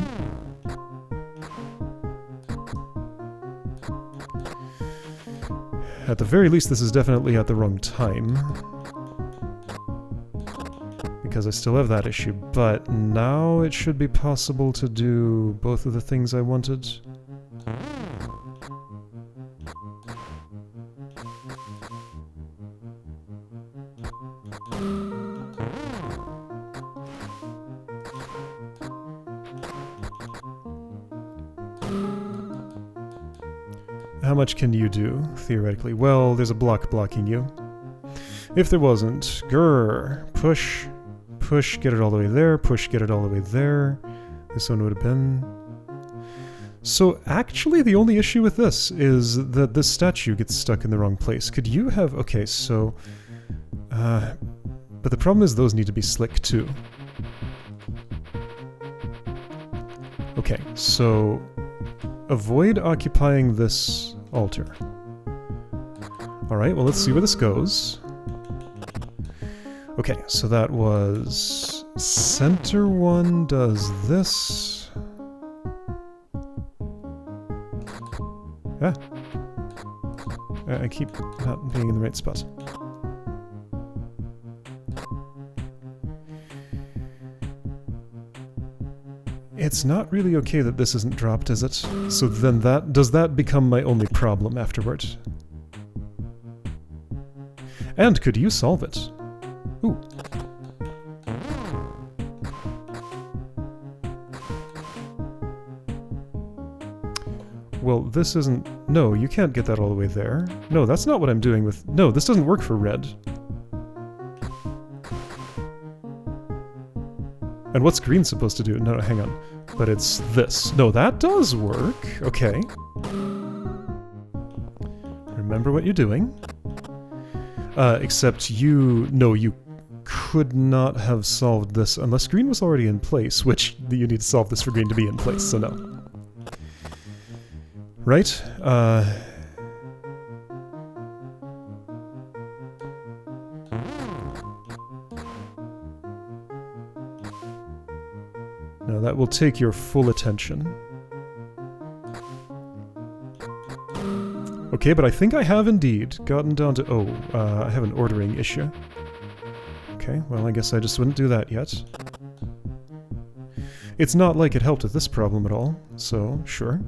At the very least, this is definitely at the wrong time. Because I still have that issue, but now it should be possible to do both of the things I wanted. How much can you do, theoretically? Well, there's a block blocking you. If there wasn't, grrr, push, push, get it all the way there, push, get it all the way there. This one would have been... So actually the only issue with this is that this statue gets stuck in the wrong place. Could you have... Okay, so... but the problem is those need to be slick too. Okay, so... Avoid occupying this altar. Alright, well let's see where this goes. Okay, so that was... Center one does this. Ah. I keep not being in the right spot. It's not really okay that this isn't dropped, is it? So then that... Does that become my only problem afterward? And could you solve it? Ooh. Well, this isn't... No, you can't get that all the way there. No, that's not what I'm doing with... No, this doesn't work for red. And what's green supposed to do? No, hang on. But it's this. No, that does work. Okay. Remember what you're doing. Except you... No, you could not have solved this unless green was already in place, which you need to solve this for green to be in place, so no. Right? Now that will take your full attention. Okay, but I think I have indeed gotten down to... Oh, I have an ordering issue. Okay, well I guess I just wouldn't do that yet. It's not like it helped with this problem at all, so sure.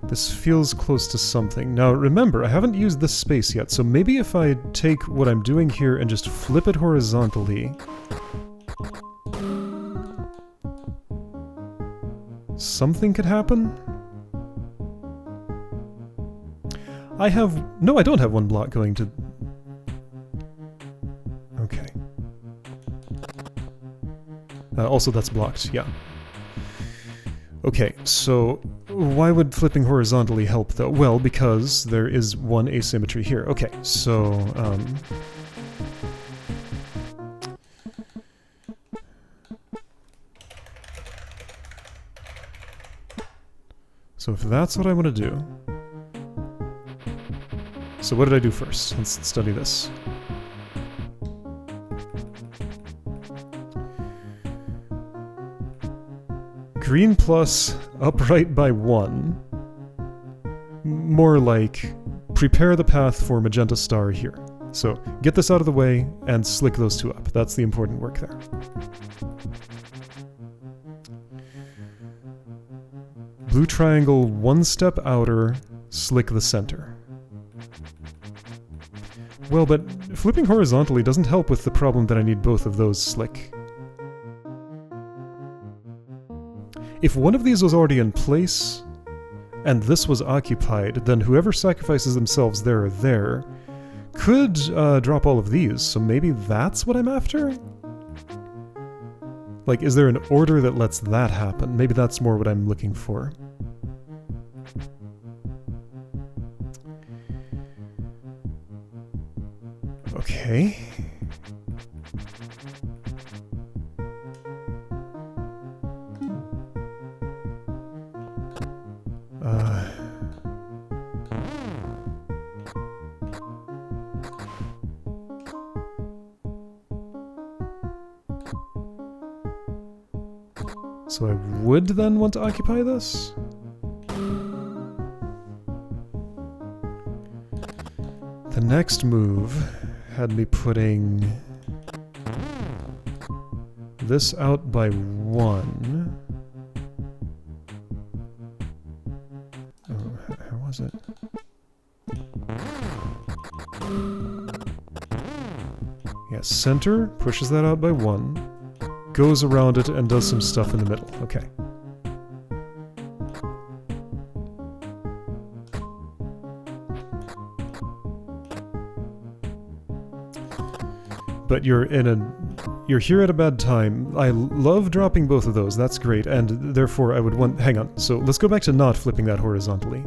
This feels close to something. Now remember, I haven't used this space yet, so maybe if I take what I'm doing here and just flip it horizontally... something could happen? I have... No, I don't have one block going to... Okay. Also that's blocked, yeah. Okay, so why would flipping horizontally help though? Well, because there is one asymmetry here. Okay, so So if that's what I want to do... So what did I do first? Let's study this. Green plus upright by 1. More like prepare the path for magenta star here. So get this out of the way and slick those two up. That's the important work there. Blue triangle 1 step outer, slick the center. Well, but flipping horizontally doesn't help with the problem that I need both of those slick. If one of these was already in place, and this was occupied, then whoever sacrifices themselves there or there could drop all of these, so maybe that's what I'm after? Like, is there an order that lets that happen? Maybe that's more what I'm looking for. Okay. So I would then want to occupy this? The next move had me putting this out by 1. Oh, how was it? Yeah, center pushes that out by 1. Goes around it and does some stuff in the middle. Okay. But you're here at a bad time. I love dropping both of those. That's great. And therefore I would want... Hang on. So let's go back to not flipping that horizontally.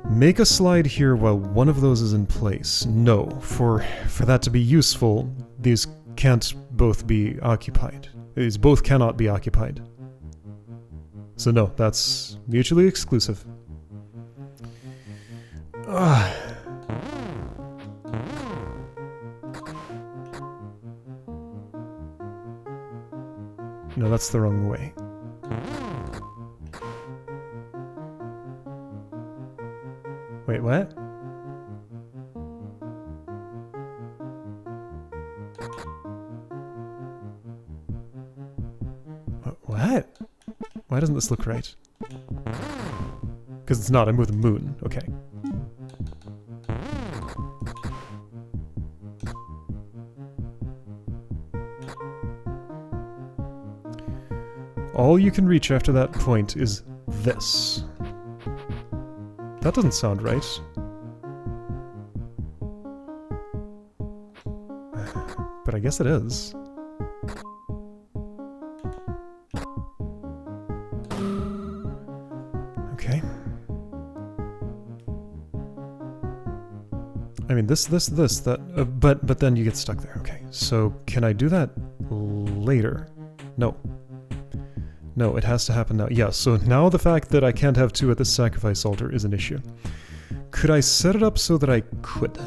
Make a slide here while one of those is in place. No. For that to be useful, these can't both be occupied. These both cannot be occupied. So no, that's mutually exclusive. No, that's the wrong way. Wait, what? What? Why doesn't this look right? Because it's not, I'm with a moon. Okay. All you can reach after that point is this. That doesn't sound right. But I guess it is. Okay. I mean, but then you get stuck there. Okay, so can I do that later? No. No, it has to happen now. Yeah, so now the fact that I can't have 2 at the sacrifice altar is an issue. Could I set it up so that I could?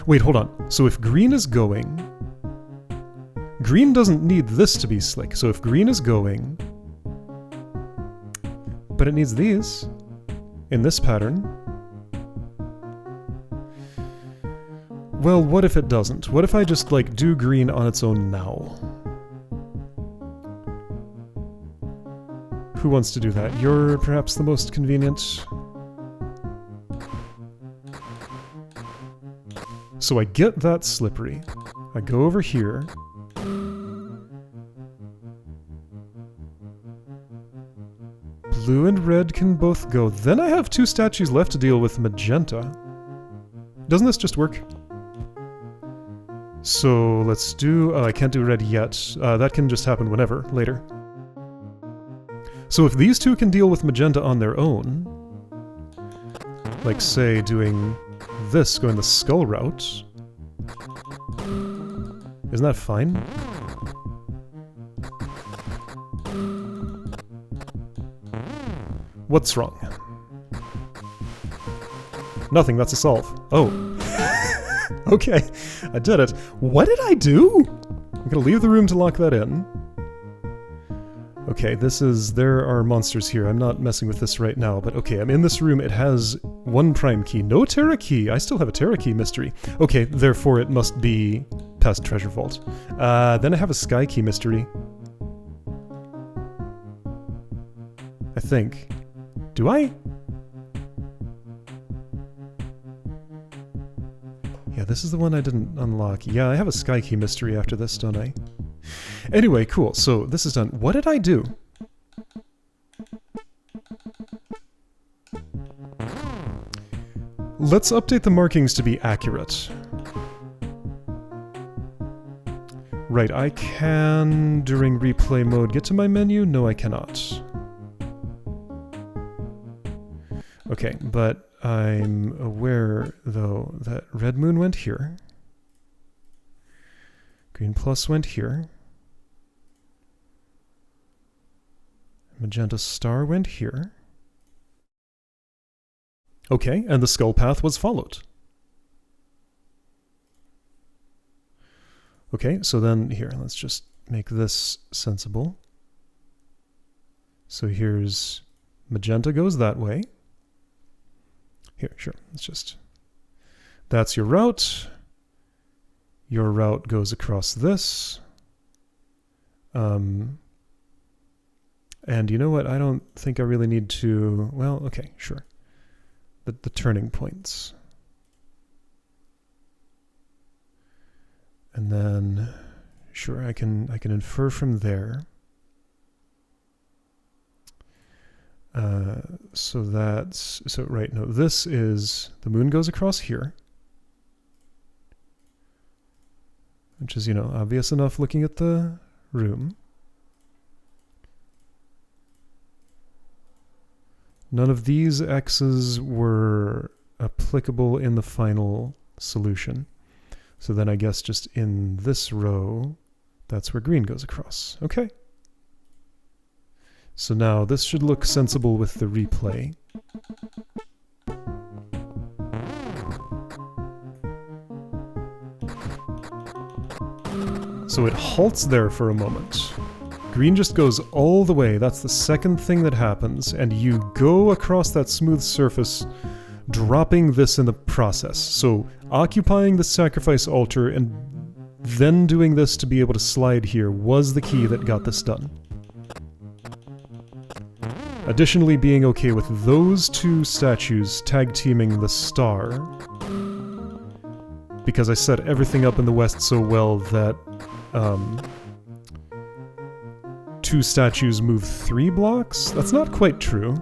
Wait, hold on. So if green is going... Green doesn't need this to be slick, so if green is going... But it needs these. In this pattern. Well, what if it doesn't? What if I just, like, do green on its own now? Who wants to do that? You're perhaps the most convenient. So I get that slippery. I go over here. Blue and red can both go. Then I have 2 statues left to deal with magenta. Doesn't this just work? So let's do... I can't do red yet. That can just happen whenever, later. So if these 2 can deal with magenta on their own, like say doing this, going the skull route, isn't that fine? What's wrong? Nothing, that's a solve. Oh. Okay, I did it. What did I do? I'm gonna leave the room to lock that in. Okay, there are monsters here. I'm not messing with this right now, but okay, I'm in this room. It has one prime key. No Terra key. I still have a Terra key mystery. Okay, therefore it must be past treasure vault. Then I have a sky key mystery. I think. Do I? Yeah, this is the one I didn't unlock. Yeah, I have a sky key mystery after this, don't I? Anyway, cool. So this is done. What did I do? Let's update the markings to be accurate. Right, I can, during replay mode, get to my menu? No, I cannot. Okay, but I'm aware, though, that red moon went here. Green plus went here. Magenta star went here. Okay, and the skull path was followed. Okay, so then here, let's just make this sensible. So here's magenta goes that way. Here, sure, let's just... That's your route. Your route goes across this. And you know what? I don't think I really need to... Well, okay, sure. The turning points. And then, sure, I can infer from there. So that's... So, right, no, this is... The moon goes across here. Which is, you know, obvious enough looking at the room. None of these x's were applicable in the final solution. So then I guess just in this row, that's where green goes across. Okay. So now this should look sensible with the replay. So it halts there for a moment. Green just goes all the way, that's the second thing that happens, and you go across that smooth surface, dropping this in the process. So occupying the sacrifice altar and then doing this to be able to slide here was the key that got this done. Additionally, being okay with those two statues tag-teaming the star, because I set everything up in the west so well that two statues move 3 blocks? That's not quite true.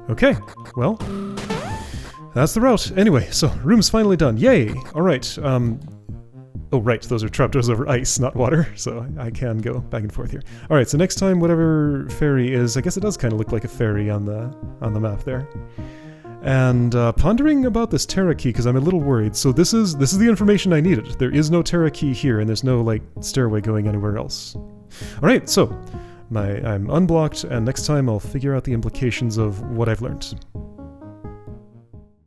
Okay, well, that's the route. Anyway, so room's finally done. Yay! Alright, oh right, those are trapdoors over ice, not water, so I can go back and forth here. Alright, so next time whatever fairy is, I guess it does kind of look like a fairy on the map there. And pondering about this Terra key, because I'm a little worried. So this is the information I needed. There is no Terra key here, and there's no, like, stairway going anywhere else. Alright, so I'm unblocked, and next time I'll figure out the implications of what I've learned.